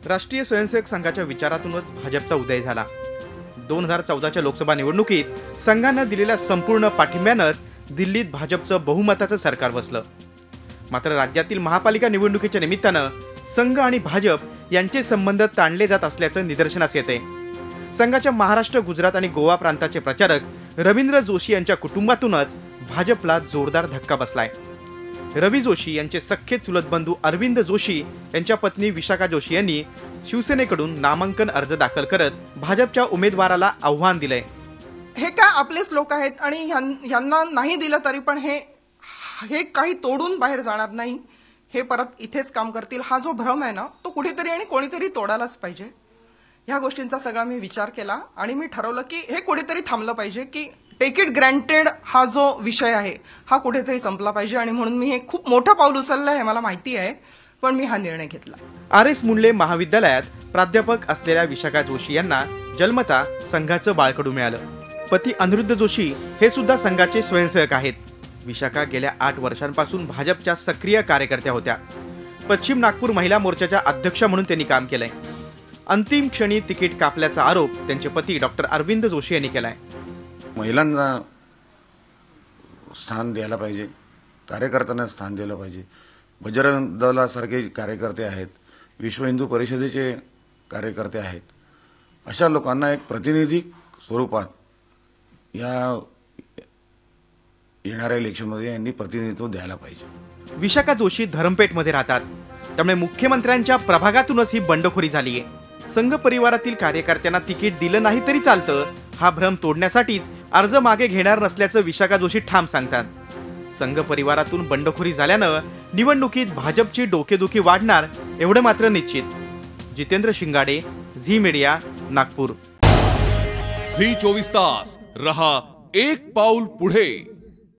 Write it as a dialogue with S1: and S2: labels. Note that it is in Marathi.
S1: राष्ट्रीय स्वयंसेवक संघाच्या विचारातूनच भाजपचा उदय झाला। 2014च्या लोकसभा निवडणुकीत संघानं दिलेल्या संपूर्ण पाठिंब्यानंच दिल्लीत भाजपचं बहुमताचं सरकार बसलं। मात्र राज्यातील महापालिका निवडणुकीच्या निमित्तानं संघ आणि भाजप यांचे संबंध ताणले जात असल्याचं निदर्शनास येते। संघाच्या महाराष्ट्र, गुजरात आणि गोवा प्रांताचे प्रचारक रवींद्र जोशी यांच्या कुटुंबातूनच भाजपला जोरदार धक्का बसलाय। रवी जोशी यांचे सख्खे चुलत बंधू अरविंद जोशी यांच्या पत्नी विशाखा जोशी यांनी शिवसेनेकडून नामांकन अर्ज दाखल करत भाजपच्या उमेदवाराला आव्हान दिलंय।
S2: हे काय आपलेच लोक आहेत आणि यांना नाही दिलं तरी पण हे काही तोडून बाहेर जाणार नाही, हे परत इथेच काम करतील, हा जो भ्रम आहे ना तो कुठेतरी आणि कोणीतरी तोडायलाच पाहिजे। ह्या गोष्टींचा सगळा मी विचार केला आणि मी ठरवलं की हे कुठेतरी थांबलं पाहिजे, की टेक इट ग्रँटेड हा जो विषय आहे हा कुठेतरी संपला पाहिजे। आणि म्हणून मी हे खूप मोठं पाऊल उचललं हे मला माहिती आहे, पण मी हा निर्णय घेतला।
S1: RS मुंडले महाविद्यालयात प्राध्यापक असलेल्या विशाखा जोशी यांना जन्मता संघाचं बाळकडू मिळालं। पती अनिरुद्ध जोशी हे सुद्धा संघाचे स्वयंसेवक आहेत। विशाखा गेल्या 8 वर्षांपासून भाजपच्या सक्रिय कार्यकर्त्या होत्या। पश्चिम नागपूर महिला मोर्चाच्या अध्यक्ष म्हणून त्यांनी काम केलंय। अंतिम क्षणी तिकीट कापल्याचा आरोप त्यांचे पती डॉक्टर अरविंद जोशी यांनी केलाय।
S3: महिलांना स्थान द्यायला पाहिजे, कार्यकर्त्यांना स्थान दिलं पाहिजे। बजरंग दलासारखे कार्यकर्ते आहेत, विश्व हिंदू परिषदेचे कार्यकर्ते आहेत, अशा लोकांना एक प्रतिनिधी स्वरूपात या येणाऱ्या इलेक्शनमध्ये यांनी प्रतिनिधित्व द्यायला पाहिजे।
S1: विशाखा जोशी धरमपेठमध्ये राहतात, त्यामुळे मुख्यमंत्र्यांच्या प्रभागातूनच ही बंडखोरी झालीय। संघ परिवारातील कार्यकर्त्यांना तिकीट दिलं नाही तरी चालतं, हा भ्रम तोडण्यासाठीच अर्ज मागे घेणार नसल्याचं विशाखा जोशी ठाम सांगतात। संघ परिवारातून बंडखोरी झाल्यानं निवडणुकीत भाजपची डोकेदुखी वाढणार एवढं मात्र निश्चित। जितेंद्र शिंगाडे, झी मीडिया, नागपूर।
S4: झी 24 तास रहा एक पाऊल पुढे।